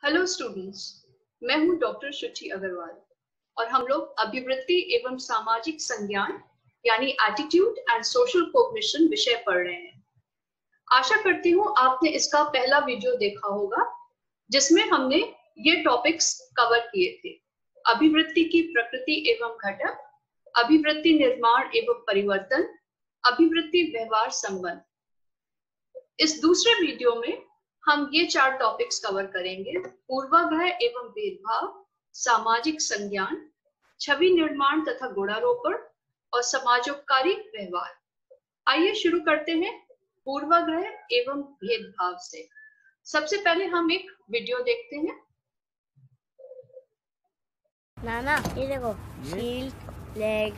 Hello students, मैं हूं doctor शुचि अग्रवाल और हम लोग अभिवृत्ति एवं सामाजिक संज्ञान यानी एटीट्यूड एंड सोशल कोग्निशन विषय पढ़ रहे हैं। आशा करती हूं आपने इसका पहला वीडियो देखा होगा जिसमें हमने ये टॉपिक्स कवर किए थे। अभिवृत्ति की प्रकृति एवं घटक, अभिवृत्ति निर्माण एवं परिवर्तन, अभिवृत्ति व्यवहार संबंध। इस दूसरे वीडियो में हम ये 4 टॉपिक्स कवर करेंगे: पूर्वाग्रह एवं भेदभाव, सामाजिक संज्ञान, छवि निर्माण तथा गुणारोपण और समाजोपकारी व्यवहार। आइए शुरू करते हैं पूर्वाग्रह एवं भेदभाव से। सबसे पहले हम एक वीडियो देखते हैं। नाना ये देखो, शील्ड, लेग,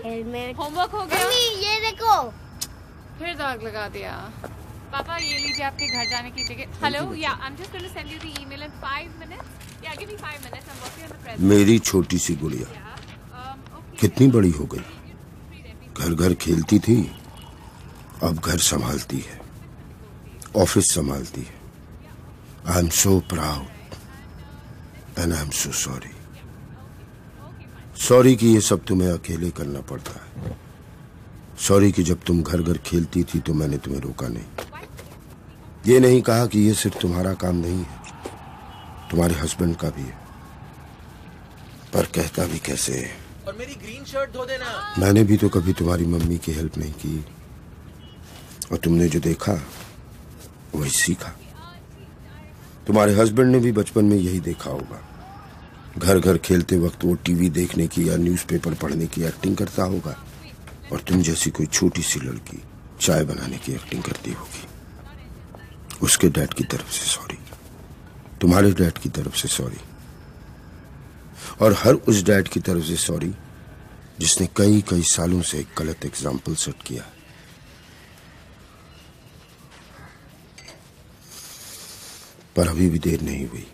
हेलमेट। होमवर्क हो गया? मम्मी ये देखो, फिर दाग लगा दिया। पापा ये लीजिए आपके घर जाने की ticket. Hello, yeah I am just going to send you the email in 5 minutes. Yeah give me 5 minutes, I am working on the present. मेरी छोटी सी गुड़िया कितनी बड़ी हो गई। घर घर खेलती थी, अब घर संभालती है, ऑफिस संभालती है। I am so proud and I am so sorry. Sorry कि ये सब तुम्हें अकेले करना पड़ता है। सॉरी कि जब तुम घर घर खेलती थी तो मैंने तुम्हें रोका नहीं। ये नहीं कहा कि ये सिर्फ तुम्हारा काम नहीं है, तुम्हारे हस्बैंड का भी है। पर कहता भी कैसे है। और मेरी ग्रीन शर्ट धो देना। मैंने भी तो कभी तुम्हारी मम्मी की हेल्प नहीं की, और तुमने जो देखा वही सीखा। तुम्हारे हस्बैंड ने भी बचपन में यही देखा होगा। घर घर खेलते वक्त वो टीवी देखने की या न्यूज़पेपर पढ़ने की एक्टिंग करता होगा, और तुम जैसी कोई छोटी सी लड़की चाय बनाने की एक्टिंग करती होगी। उसके डैड की तरफ से सॉरी, तुम्हारे डैड की तरफ से सॉरी, और हर उस डैड की तरफ से सॉरी जिसने कई कई सालों से एक गलत एग्जाम्पल सेट किया। पर अभी भी देर नहीं हुई।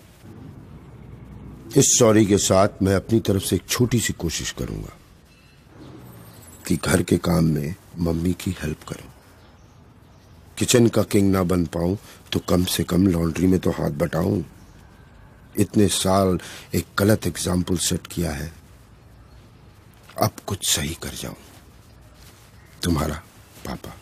इस सॉरी के साथ मैं अपनी तरफ से एक छोटी सी कोशिश करूंगा कि घर के काम में मम्मी की हेल्प करूं। किचन का किंग ना बन पाऊं तो कम से कम लॉन्ड्री में तो हाथ बटाऊं। इतने साल एक गलत एग्जाम्पल सेट किया है, अब कुछ सही कर जाऊं। तुम्हारा पापा।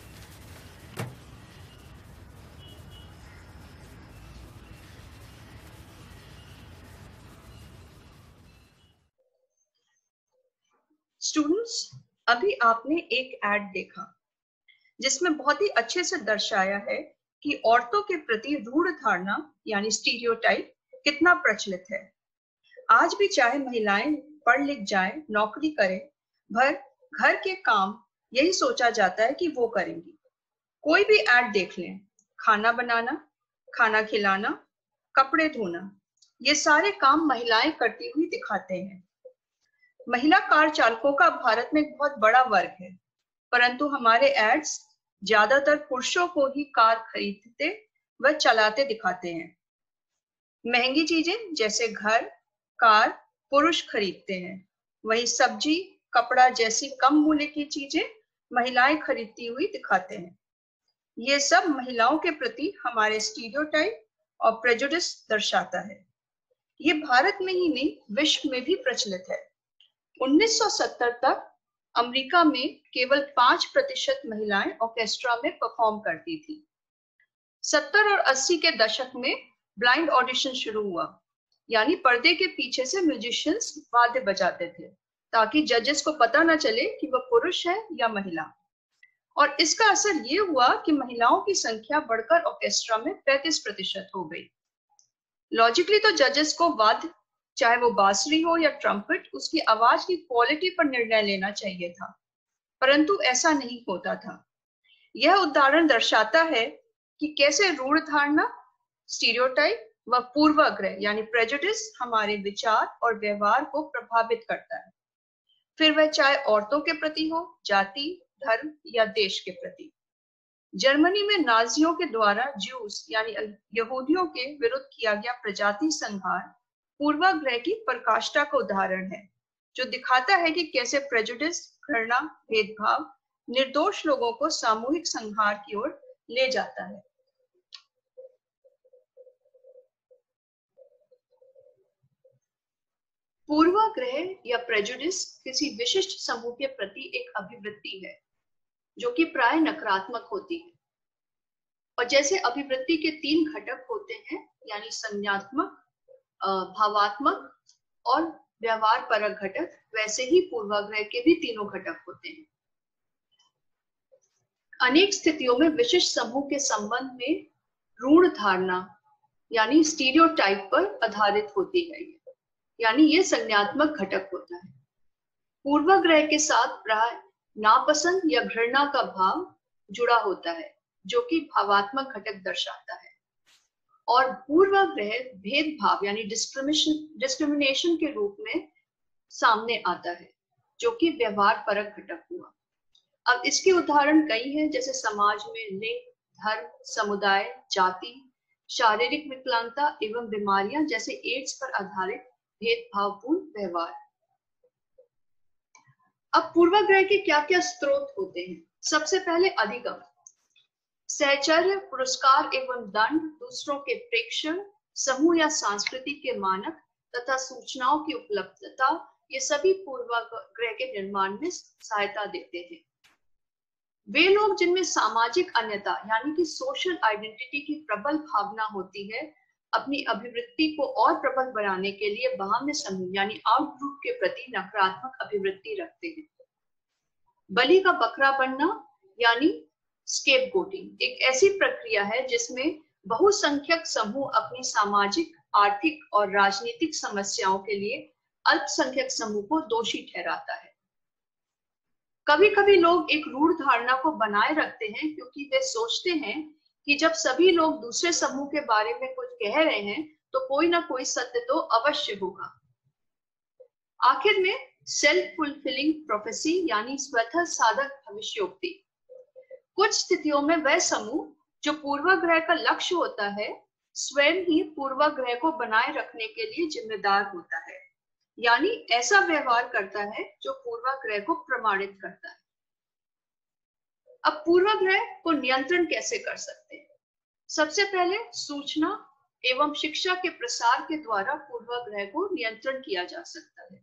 स्टूडेंट्स, अभी आपने एक एड देखा जिसमें बहुत ही अच्छे से दर्शाया है कि औरतों के प्रति रूढ़ धारणा यानी स्टीरियोटाइप कितना प्रचलित है। आज भी चाहे महिलाएं पढ़ लिख जाएं, नौकरी करें, भर घर के काम यही सोचा जाता है कि वो करेंगी। कोई भी ऐड देख लें, खाना बनाना, खाना खिलाना, कपड़े धोना, ये सारे काम महिलाएं करती हुई दिखाते हैं। महिला कार चालकों का भारत में एक बहुत बड़ा वर्ग है, परंतु हमारे एड्स ज्यादातर पुरुषों को ही कार खरीदते व चलाते दिखाते हैं। महंगी चीजें जैसे घर, कार पुरुष खरीदते हैं, वही सब्जी, कपड़ा जैसी कम मूल्य की चीजें महिलाएं खरीदती हुई दिखाते हैं। ये सब महिलाओं के प्रति हमारे स्टीरियोटाइप और प्रेजुडिस दर्शाता है। ये भारत में ही नहीं, विश्व में भी प्रचलित है। 1970 तक अमेरिका में केवल 5% महिलाएं ऑर्केस्ट्रा में परफॉर्म करती थी। 70 और 80 के दशक में ब्लाइंड ऑडिशन शुरू हुआ, यानी पर्दे के पीछे से म्यूजिशियंस वाद्य बजाते थे ताकि जजेस को पता न चले कि वह पुरुष है या महिला। और इसका असर ये हुआ कि महिलाओं की संख्या बढ़कर ऑर्केस्ट्रा में 35% हो गई। लॉजिकली तो जजेस को वाद्य, चाहे वो बांसुरी हो या ट्रम्पेट, उसकी आवाज की क्वालिटी पर निर्णय लेना चाहिए था, परंतु ऐसा नहीं होता था। यह उदाहरण दर्शाता है कि कैसे रूढ़ धारणा, स्टीरियोटाइप व पूर्वाग्रह यानी प्रेजुडिस हमारे विचार और व्यवहार को प्रभावित करता है, फिर वह चाहे औरतों के प्रति हो, जाति, धर्म या देश के प्रति। जर्मनी में नाजियों के द्वारा ज्यूस यानी यहूदियों के विरुद्ध किया गया प्रजाति संहार पूर्वाग्रह की पराकाष्ठा का उदाहरण है, जो दिखाता है कि कैसे प्रेजुडिस, घृणा, भेदभाव निर्दोष लोगों को सामूहिक संहार की ओर ले जाता है। पूर्वाग्रह या प्रेजुडिस किसी विशिष्ट समूह के प्रति एक अभिवृत्ति है जो कि प्राय नकारात्मक होती है। और जैसे अभिवृत्ति के 3 घटक होते हैं, यानी संज्ञात्मक, भावात्मक और व्यवहार परक घटक, वैसे ही पूर्वाग्रह के भी 3 घटक होते हैं। अनेक स्थितियों में विशिष्ट समूह के संबंध में रूढ़ धारणा यानी स्टीरियोटाइप पर आधारित होती है, यानी ये संज्ञात्मक घटक होता है। पूर्वाग्रह के साथ प्राय नापसंद या घृणा का भाव जुड़ा होता है जो कि भावात्मक घटक दर्शाता है। और पूर्वाग्रह भेदभाव यानी डिस्क्रिमिनेशन के रूप में सामने आता है जो कि व्यवहार परक घटक हुआ। अब इसके उदाहरण कई हैं, जैसे समाज में लिंग, धर्म, समुदाय, जाति, शारीरिक विकलांगता एवं बीमारियां जैसे एड्स पर आधारित भेदभावपूर्ण व्यवहार। अब पूर्वाग्रह के क्या क्या स्रोत होते हैं? सबसे पहले अधिगम, सहचर्य, पुरस्कार एवं दंड, दूसरों के प्रेक्षण, समूह या संस्कृति के मानक तथा सूचनाओं की उपलब्धता, ये सभी पूर्वाग्रह के निर्माण में सहायता देते हैं। वे लोग जिनमें सामाजिक अन्यता यानी कि सोशल आइडेंटिटी की प्रबल भावना होती है, अपनी अभिवृत्ति को और प्रबल बनाने के लिए बाह्य समूह यानी आउट ग्रुप के प्रति नकारात्मक अभिवृत्ति रखते हैं। बलि का बकरा बनना यानी स्केपगोटिंग एक ऐसी प्रक्रिया है जिसमें बहुसंख्यक समूह अपनी सामाजिक, आर्थिक और राजनीतिक समस्याओं के लिए अल्पसंख्यक समूह को दोषी ठहराता है। कभी कभी लोग एक रूढ़ धारणा को बनाए रखते हैं क्योंकि वे सोचते हैं कि जब सभी लोग दूसरे समूह के बारे में कुछ कह रहे हैं तो कोई ना कोई सत्य तो अवश्य होगा। आखिर में सेल्फ फुलफिलिंग प्रोफेसी यानी स्वतः साधक भविष्योक्ति। कुछ स्थितियों में वह समूह जो पूर्वाग्रह का लक्ष्य होता है स्वयं ही पूर्वाग्रह को बनाए रखने के लिए जिम्मेदार होता है, यानी ऐसा व्यवहार करता है जो पूर्वाग्रह को प्रमाणित करता है। अब पूर्वाग्रह को नियंत्रण कैसे कर सकते हैं? सबसे पहले सूचना एवं शिक्षा के प्रसार के द्वारा पूर्वाग्रह को नियंत्रण किया जा सकता है।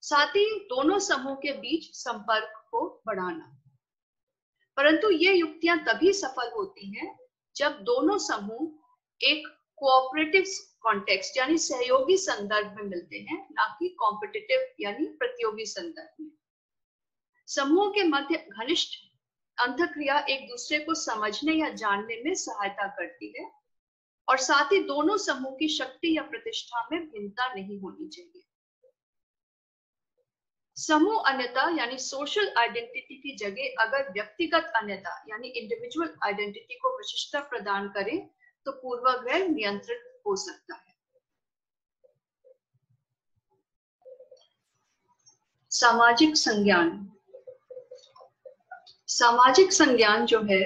साथ ही दोनों समूह के बीच संपर्क को बढ़ाना। परंतु ये युक्तियां तभी सफल होती हैं जब दोनों समूह एक कोऑपरेटिव कॉन्टेक्स्ट यानी सहयोगी संदर्भ में मिलते हैं, ना कि कॉम्पिटिटिव यानी प्रतियोगी संदर्भ में। समूह के मध्य घनिष्ठ अंतःक्रिया एक दूसरे को समझने या जानने में सहायता करती है और साथ ही दोनों समूह की शक्ति या प्रतिष्ठा में भिन्नता नहीं होनी चाहिए। समूह अन्यता यानी सोशल आइडेंटिटी की जगह अगर व्यक्तिगत अन्यता यानी इंडिविजुअल आइडेंटिटी को विशिष्टता प्रदान करें तो पूर्वाग्रह नियंत्रित हो सकता है। सामाजिक संज्ञान। सामाजिक संज्ञान जो है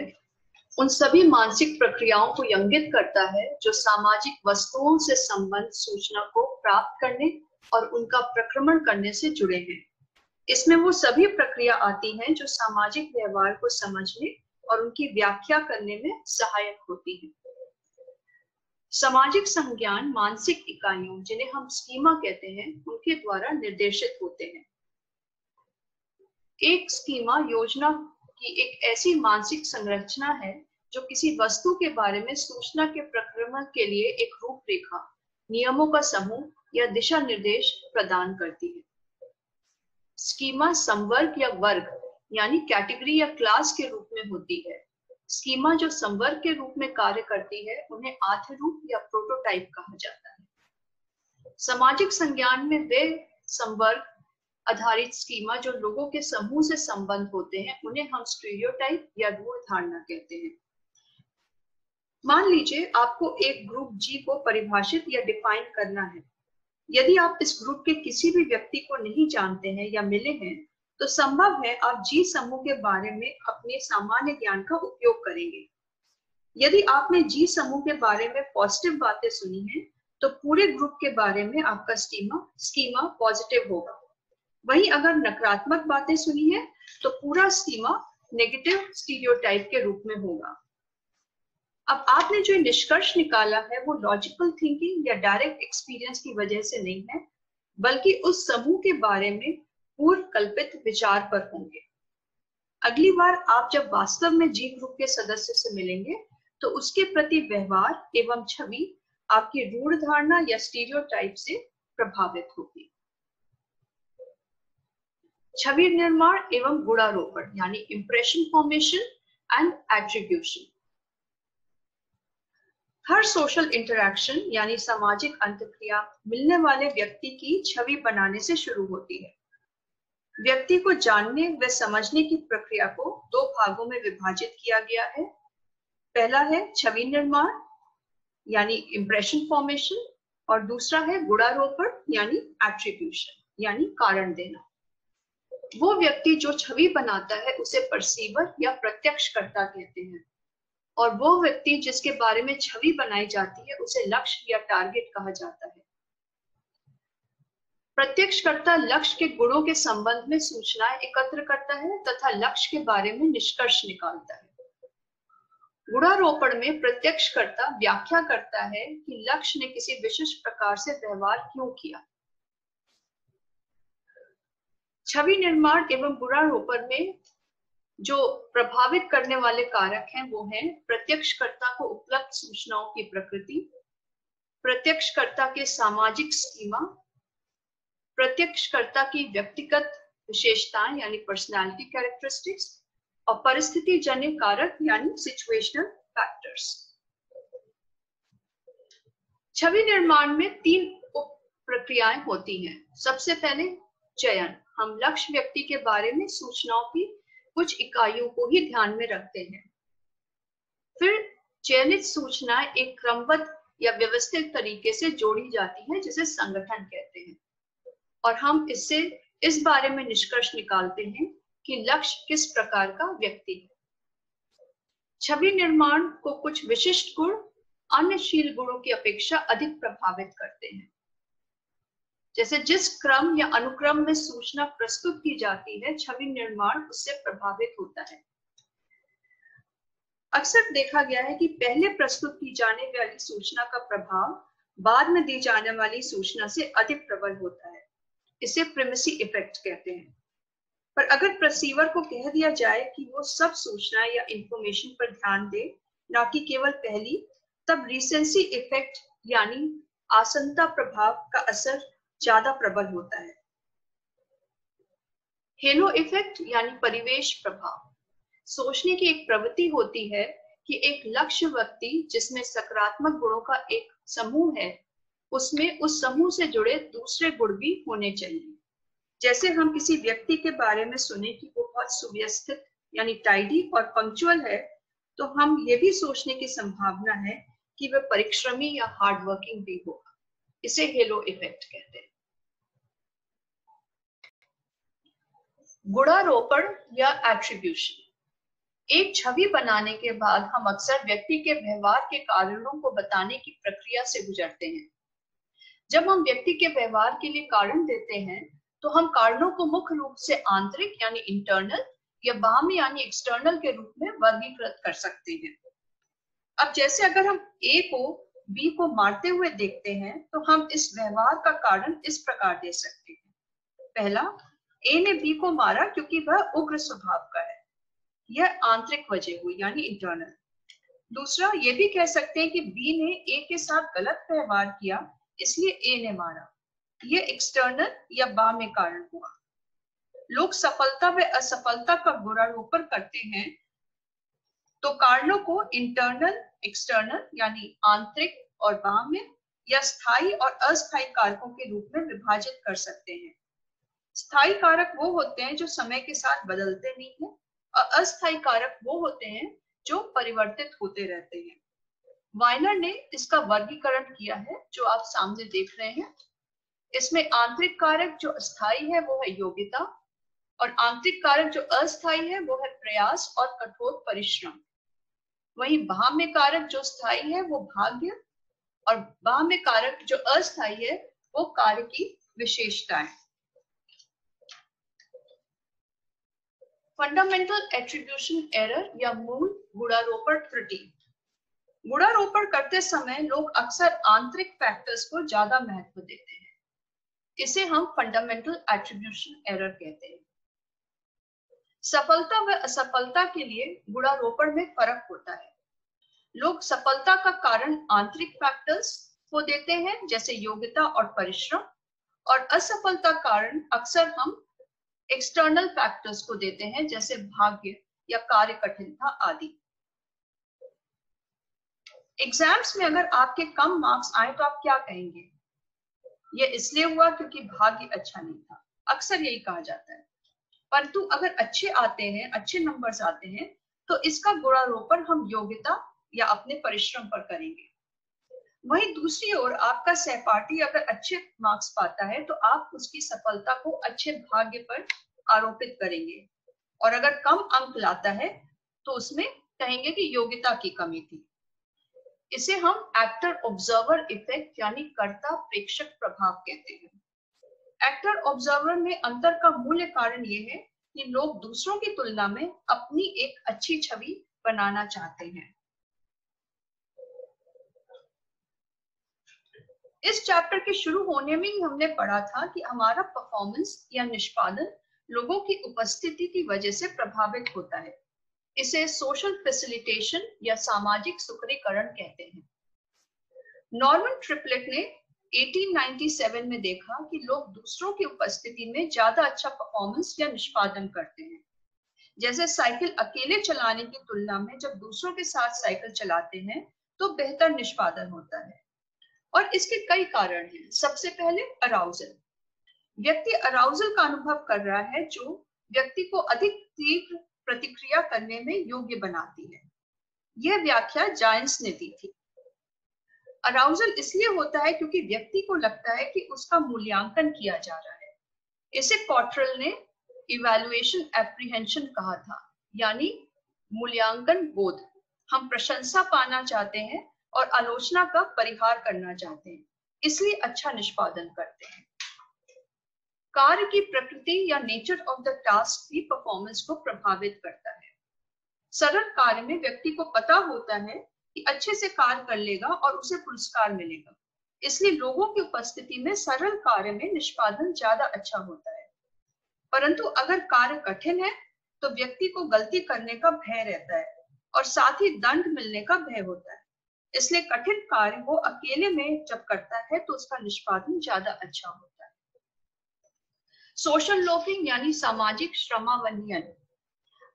उन सभी मानसिक प्रक्रियाओं को इंगित करता है जो सामाजिक वस्तुओं से संबंध सूचना को प्राप्त करने और उनका प्रक्रमण करने से जुड़े हैं। इसमें वो सभी प्रक्रिया आती हैं जो सामाजिक व्यवहार को समझने और उनकी व्याख्या करने में सहायक होती है। सामाजिक संज्ञान मानसिक इकाइयों जिन्हें हम स्कीमा कहते हैं उनके द्वारा निर्देशित होते हैं। एक स्कीमा योजना की एक ऐसी मानसिक संरचना है जो किसी वस्तु के बारे में सूचना के प्रक्रमण के लिए एक रूपरेखा, नियमों का समूह या दिशा निर्देश प्रदान करती है। स्कीमा संवर्ग या वर्ग यानी कैटेगरी या क्लास के रूप में होती है। स्कीमा जो संवर्ग के रूप में कार्य करती है उन्हें आधारूप या प्रोटोटाइप कहा जाता है। सामाजिक संज्ञान में वे संवर्ग आधारित स्कीमा जो लोगों के समूह से संबंध होते हैं उन्हें हम स्टीरियोटाइप या रूढ़ धारणा कहते हैं। मान लीजिए आपको एक ग्रुप जी को परिभाषित या डिफाइन करना है। यदि आप इस ग्रुप के किसी भी व्यक्ति को नहीं जानते हैं या मिले हैं तो संभव है आप जी समूह के बारे में अपने सामान्य ज्ञान का उपयोग करेंगे। यदि आपने जी समूह के बारे में पॉजिटिव बातें सुनी हैं तो पूरे ग्रुप के बारे में आपका स्कीमा पॉजिटिव होगा। वहीं अगर नकारात्मक बातें सुनी है तो पूरा स्कीमा नेगेटिव स्टीरियोटाइप के रूप में होगा। अब आपने जो निष्कर्ष निकाला है वो लॉजिकल थिंकिंग या डायरेक्ट एक्सपीरियंस की वजह से नहीं है, बल्कि उस समूह के बारे में पूर्व कल्पित विचार पर होंगे। अगली बार आप जब वास्तव में जी ग्रुप के सदस्य से मिलेंगे तो उसके प्रति व्यवहार एवं छवि आपकी रूढ़ धारणा या स्टीरियोटाइप से प्रभावित होगी। छवि निर्माण एवं गुणारोपण यानी impression formation and attribution. Her social interaction यानी सामाजिक अंतःक्रिया मिलने वाले व्यक्ति की छवि बनाने से शुरू होती है। व्यक्ति को जानने व समझने की प्रक्रिया को दो भागों में विभाजित किया गया है। पहला है छवि निर्माण यानी इंप्रेशन फॉर्मेशन और दूसरा है गुणारोपण यानी एट्रीब्यूशन यानी कारण देना। वो व्यक्ति जो छवि बनाता है उसे परसीवर या प्रत्यक्षकर्ता कहते हैं और वो व्यक्ति जिसके बारे में छवि बनाई जाती है उसे लक्ष्य या टारगेट कहा जाता है। प्रत्यक्षकर्ता लक्ष्य के गुणों के संबंध में सूचनाएं एकत्र करता है तथा लक्ष्य के बारे में निष्कर्ष निकालता है। गुणारोपण में प्रत्यक्षकर्ता व्याख्या करता है कि लक्ष्य ने किसी विशिष्ट प्रकार से व्यवहार क्यों किया। छवि निर्माण एवं गुणारोपण में जो प्रभावित करने वाले कारक हैं वो हैं प्रत्यक्षकर्ता को उपलब्ध सूचनाओं की प्रकृति, प्रत्यक्षकर्ता के सामाजिक स्कीमा, प्रत्यक्षकर्ता की व्यक्तिगत विशेषताएं यानी पर्सनालिटी कैरेक्टरिस्टिक्स और परिस्थिति जन्य कारक यानी सिचुएशनल फैक्टर्स। छवि निर्माण में 3 उप प्रक्रियाएं होती हैं। सबसे पहले चयन। हम लक्ष्य व्यक्ति के बारे में सूचनाओं की कुछ इकाइयों को ही ध्यान में रखते हैं। फिर चयनित सूचनाएं एक क्रमबद्ध या व्यवस्थित तरीके से जोड़ी जाती हैं जिसे संगठन कहते हैं और हम इससे इस बारे में निष्कर्ष निकालते हैं कि लक्ष्य किस प्रकार का व्यक्ति है। छवि निर्माण को कुछ विशिष्ट गुण अन्य शील गुणों की अपेक्षा अधिक प्रभावित करते हैं। जैसे जिस क्रम या अनुक्रम में सूचना प्रस्तुत की जाती है छवि निर्माण उससे प्रभावित होता है। अक्सर देखा गया है कि पहले प्रस्तुत की जाने वाली सूचना का प्रभाव बाद में दी जाने वाली सूचना से अधिक प्रबल होता है। इसे प्रिमेसी इफेक्ट कहते हैं। पर अगर परसीवर को कह दिया जाए कि वो सब सूचना या इंफॉर्मेशन पर ध्यान दे ना कि केवल पहली, तब रिसेंसी इफेक्ट यानी आसन्नता प्रभाव का असर ज्यादा प्रबल होता है। हेलो इफेक्ट यानी परिवेश प्रभाव। सोचने की एक प्रवृत्ति होती है कि एक लक्ष्य व्यक्ति जिसमें सकारात्मक गुणों का एक समूह है उसमें उस समूह से जुड़े दूसरे गुण भी होने चाहिए। जैसे हम किसी व्यक्ति के बारे में सुने कि वो बहुत सुव्यवस्थित यानी टाइडी और पंक्चुअल है तो हम ये भी सोचने की संभावना है कि वह परिश्रमी या हार्ड वर्किंग भी होगा। इसे हेलो इफेक्ट कहते हैं। गुणारोपण या एट्रीब्यूशन। एक छवि बनाने के बाद हम अक्सर व्यक्ति के व्यवहार के कारणों को बताने की प्रक्रिया से गुजरते हैं। जब हम व्यक्ति के व्यवहार के लिए कारण देते हैं तो हम कारणों को मुख्य रूप से आंतरिक यानी इंटरनल या बाह्य यानी एक्सटर्नल के रूप में वर्गीकृत कर सकते हैं। अब जैसे अगर हम ए को बी को मारते हुए देखते हैं तो हम इस व्यवहार का कारण इस प्रकार दे सकते हैं। पहला, ए ने बी को मारा क्योंकि वह उग्र स्वभाव का है, यह आंतरिक वजह हुई यानी इंटरनल। दूसरा, ये भी कह सकते हैं कि बी ने ए के साथ गलत व्यवहार किया इसलिए ए ने मारा, यह एक्सटर्नल या बाह्य कारण हुआ। लोग सफलता व असफलता का गुणारोपण करते हैं तो कारणों को इंटरनल, एक्सटर्नल यानी आंतरिक और बाह्य या स्थायी और अस्थायी कारकों के रूप में विभाजित कर सकते हैं। स्थायी कारक वो होते हैं जो समय के साथ बदलते नहीं हैं और अस्थायी कारक वो होते हैं जो परिवर्तित होते रहते हैं। वाइनर ने इसका वर्गीकरण किया है जो आप सामने देख रहे हैं। इसमें आंतरिक कारक जो स्थायी है वो है योग्यता और आंतरिक कारक जो अस्थायी है वो है प्रयास और कठोर परिश्रम। वहीं बाह्य कारक जो स्थायी है वो भाग्य और बाह्य कारक जो अस्थायी है वो कार्य की विशेषताएं। फंडामेंटल एट्रीब्यूशन एरर या मूल गुणारोपण त्रुटि। गुणारोपण करते समय लोग अक्सर आंतरिक फैक्टर्स को ज्यादा महत्व देते हैं। इसे हम फंडामेंटल एट्रीब्यूशन एरर कहते हैं। सफलता व असफलता के लिए गुणारोपण में फर्क होता है। लोग सफलता का कारण आंतरिक फैक्टर्स को देते हैं जैसे योग्यता और परिश्रम, और असफलता कारण अक्सर हम एक्सटर्नल फैक्टर्स को देते हैं जैसे भाग्य या कार्य कठिनता आदि। एग्जाम्स में अगर आपके कम मार्क्स आए तो आप क्या कहेंगे? ये इसलिए हुआ क्योंकि भाग्य अच्छा नहीं था, अक्सर यही कहा जाता है। परंतु अगर अच्छे आते हैं, अच्छे नंबर्स आते हैं, तो इसका गुणारोपण हम योग्यता या अपने परिश्रम पर करेंगे। वहीं दूसरी ओर आपका सहपाठी अगर अच्छे मार्क्स पाता है तो आप उसकी सफलता को अच्छे भाग्य पर आरोपित करेंगे, और अगर कम अंक लाता है तो उसमें कहेंगे कि योग्यता की कमी थी। इसे हम एक्टर ऑब्जर्वर इफेक्ट यानी कर्ता प्रेक्षक प्रभाव कहते हैं। एक्टर ऑब्जर्वर में अंतर का मूल कारण यह है कि लोग दूसरों की तुलना में अपनी एक अच्छी छवि बनाना चाहते हैं। इस चैप्टर के शुरू होने में ही हमने पढ़ा था कि हमारा परफॉर्मेंस या निष्पादन लोगों की उपस्थिति की वजह से प्रभावित होता है। इसे सोशल फैसिलिटेशन या सामाजिक सुदृढ़ीकरण कहते हैं। नॉर्मन ट्रिपलेट ने 1897 में देखा कि लोग दूसरों की उपस्थिति में ज्यादा अच्छा परफॉर्मेंस या निष्पादन करते हैं। जैसे साइकिल अकेले चलाने की तुलना में जब दूसरों के साथ साइकिल चलाते हैं तो बेहतर निष्पादन होता है, और इसके कई कारण हैं। सबसे पहले अराउजल। व्यक्ति अराउजल का अनुभव कर रहा है जो व्यक्ति को अधिक तीव्र प्रतिक्रिया करने में योग्य बनाती है। यह व्याख्या जायंस ने दी थी। अराउजल इसलिए होता है क्योंकि व्यक्ति को लगता है कि उसका मूल्यांकन किया जा रहा है। इसे कॉटरेल ने इवैल्यूएशन एप्रीहेंशन कहा था, यानी मूल्यांकन बोध। हम प्रशंसा पाना चाहते हैं और आलोचना का परिहार करना चाहते हैं, इसलिए अच्छा निष्पादन करते हैं। कार्य की प्रकृति या नेचर ऑफ द टास्क भी परफॉर्मेंस को प्रभावित करता है। सरल कार्य में व्यक्ति को पता होता है कि अच्छे से कार्य कर लेगा और उसे पुरस्कार मिलेगा, इसलिए लोगों की उपस्थिति में सरल कार्य में निष्पादन ज्यादा अच्छा होता है। परंतु अगर कार्य कठिन है तो व्यक्ति को गलती करने का भय रहता है और साथ ही दंड मिलने का भय होता है। इसलिए कठिन कार्य वो अकेले में जब करता है तो उसका निष्पादन ज्यादा अच्छा होता है। सोशल लोफिंग यानी सामाजिक श्रमावनियन।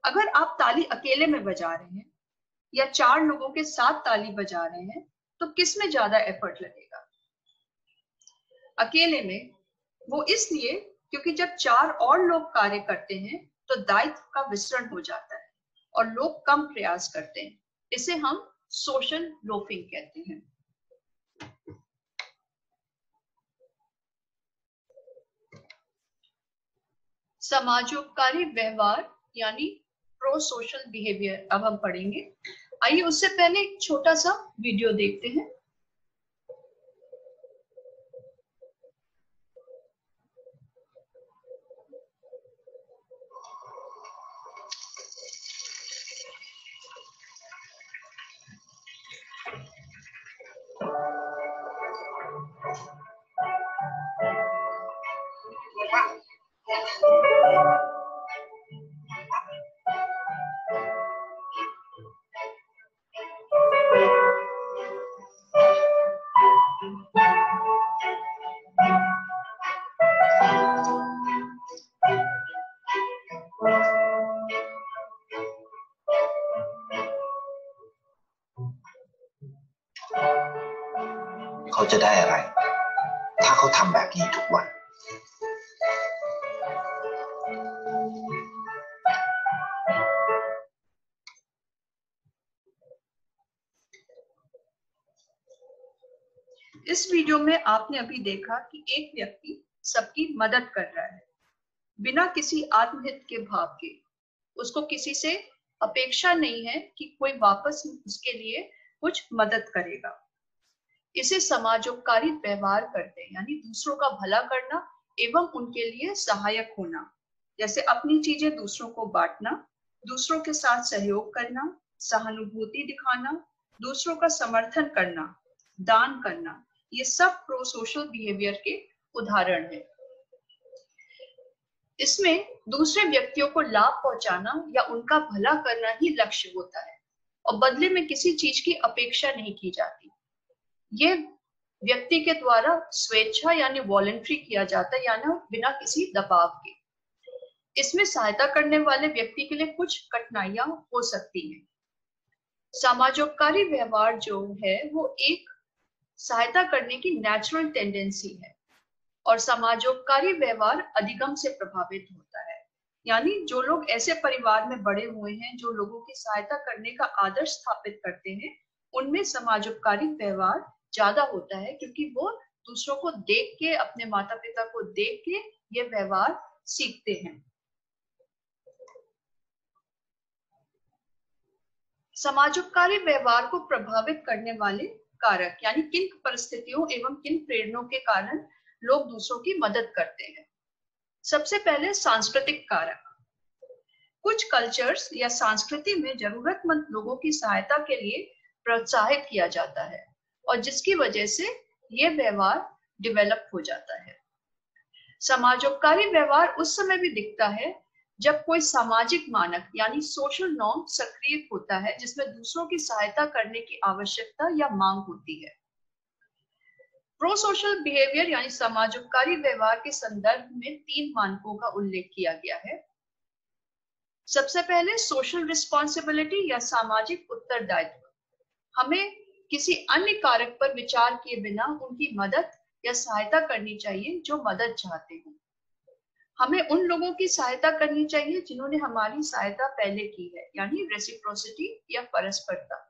अगर आप ताली अकेले में बजा रहे हैं या 4 लोगों के साथ ताली बजा रहे हैं तो किस में ज्यादा एफर्ट लगेगा? अकेले में। वो इसलिए क्योंकि जब 4 और लोग कार्य करते हैं तो दायित्व का वितरण हो जाता है और लोग कम प्रयास करते हैं। इसे हम सोशल लोफिंग कहते हैं। समाजोपकारी व्यवहार यानी प्रो सोशल बिहेवियर अब हम पढ़ेंगे। आइए उससे पहले एक छोटा सा वीडियो देखते हैं।เขาจะได้อะไรถ้าเขาทำแบบนี้ทุกวัน इस वीडियो में आपने अभी देखा कि एक व्यक्ति सबकी मदद कर रहा है बिना किसी आत्महित के भाव के। उसको किसी से अपेक्षा नहीं है कि कोई वापस उसके लिए कुछ मदद करेगा। इसे समाजोपकारी व्यवहार करते हैं, यानी दूसरों का भला करना एवं उनके लिए सहायक होना। जैसे अपनी चीजें दूसरों को बांटना, दूसरों के साथ सहयोग करना, सहानुभूति दिखाना, दूसरों का समर्थन करना, दान करना, ये सब प्रो सोशल बिहेवियर के उदाहरण है। इसमें दूसरे व्यक्तियों को लाभ पहुंचाना या उनका भला करना ही लक्ष्य होता है और बदले में किसी चीज की अपेक्षा नहीं की जाती। ये व्यक्ति के द्वारा स्वेच्छा यानी वॉलंटरी किया जाता है, यानी बिना किसी दबाव के। इसमें सहायता करने वाले व्यक्ति के लिए कुछ कठिनाइयां हो सकती हैं। समाजोपकारी व्यवहार जो है वो एक सहायता करने की नेचुरल टेंडेंसी है और समाजोपकारी व्यवहार अधिगम से प्रभावित होता है। यानी जो लोग ऐसे परिवार में बड़े हुए हैं जो लोगों की सहायता करने का आदर्श स्थापित करते हैं, उनमें समाजोपकारी व्यवहार ज्यादा होता है, क्योंकि वो दूसरों को देख के, अपने माता पिता को देख के ये व्यवहार सीखते हैं। समाजोपकारी व्यवहार को प्रभावित करने वाले कारक यानी किन परिस्थितियों एवं किन प्रेरणाओं के कारण लोग दूसरों की मदद करते हैं। सबसे पहले सांस्कृतिक कारक। कुछ कल्चर्स या संस्कृति में जरूरतमंद लोगों की सहायता के लिए प्रोत्साहित किया जाता है और जिसकी वजह से यह व्यवहार डेवलप हो जाता है। समाजोपकारी व्यवहार उस समय भी दिखता है जब कोई सामाजिक मानक यानी सोशल नॉर्म सक्रिय होता है जिसमें दूसरों की सहायता करने की आवश्यकता या मांग होती है। प्रो सोशल बिहेवियर यानी समाजोपकारी व्यवहार के संदर्भ में 3 मानकों का उल्लेख किया गया है। सबसे पहले सोशल रिस्पॉन्सिबिलिटी या सामाजिक उत्तरदायित्व। हमें किसी अन्य कारक पर विचार किए बिना उनकी मदद या सहायता करनी चाहिए जो मदद चाहते हैं। हमें उन लोगों की सहायता करनी चाहिए जिन्होंने हमारी सहायता पहले की है, यानी रेसिप्रोसिटी या परस्परता।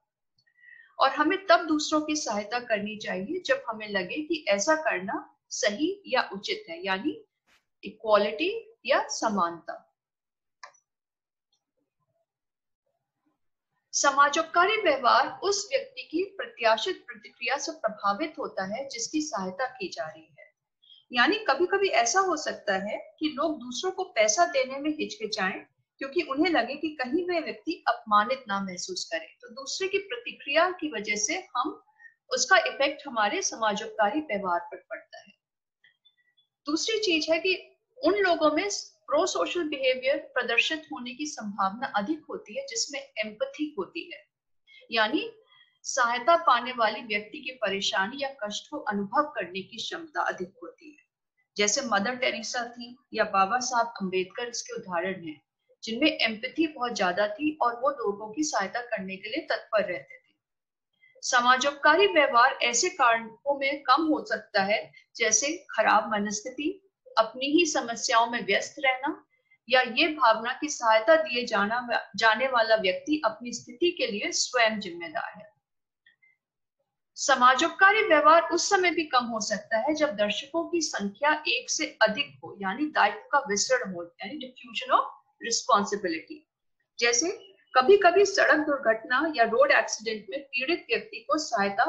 और हमें तब दूसरों की सहायता करनी चाहिए जब हमें लगे कि ऐसा करना सही या उचित है, यानी इक्वालिटी या समानता। समाजोपकारी व्यवहार उस व्यक्ति की प्रत्याशित प्रतिक्रिया से प्रभावित होता है जिसकी सहायता की जा रही है। यानी कभी कभी ऐसा हो सकता है कि लोग दूसरों को पैसा देने में हिचकिचाएं क्योंकि उन्हें लगे कि कहीं वह व्यक्ति अपमानित ना महसूस करे, तो दूसरे की प्रतिक्रिया की वजह से हम उसका इफेक्ट हमारे समाजोपकारी व्यवहार पर पड़ता है। दूसरी चीज है कि उन लोगों में प्रो सोशल बिहेवियर प्रदर्शित होने की संभावना अधिक होती है जिसमें एम्पैथी होती है, यानी सहायता पाने वाली व्यक्ति की परेशानी या कष्ट को अनुभव करने की क्षमता अधिक होती है। जैसे मदर टेरेसा थी या बाबा साहब अम्बेडकर इसके उदाहरण हैं, जिनमें एम्पैथी बहुत ज्यादा थी और वो लोगों की सहायता करने के लिए तत्पर रहते थे। समाजोपकारी व्यवहार ऐसे कारणों में कम हो सकता है जैसे खराब मनस्थिति, अपनी ही समस्याओं में व्यस्त रहना या ये भावना की सहायता दिए जाने वाला व्यक्ति अपनी स्थिति के लिए स्वयं जिम्मेदार है। समाजोपकारी व्यवहार उस समय भी कम हो सकता है जब दर्शकों की संख्या 1 से अधिक हो, यानी दायित्व का विसरण हो, यानी डिफ्यूजन ऑफ रिस्पॉन्सिबिलिटी। जैसे कभी कभी सड़क दुर्घटना या रोड एक्सीडेंट में पीड़ित व्यक्ति को सहायता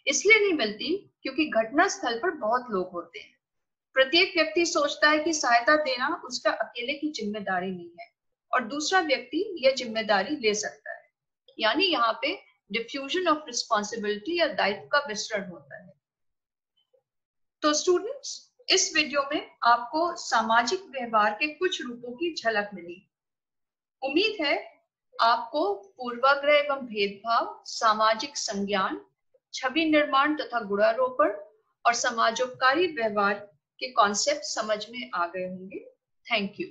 इसलिए नहीं मिलती क्योंकि घटना स्थल पर बहुत लोग होते हैं। प्रत्येक व्यक्ति सोचता है कि सहायता देना उसका अकेले की जिम्मेदारी नहीं है और दूसरा व्यक्ति यह जिम्मेदारी ले सकता है, यानी यहाँ पे डिफ्यूजन ऑफ रिस्पॉन्सिबिलिटी या दायित्व का विसरण होता है। तो स्टूडेंट्स, इस वीडियो में आपको सामाजिक व्यवहार के कुछ रूपों की झलक मिली। उम्मीद है आपको पूर्वाग्रह एवं भेदभाव, सामाजिक संज्ञान, छवि निर्माण तथा गुणारोपण और समाजोपकारी व्यवहार के कॉन्सेप्ट समझ में आ गए होंगे। Thank you.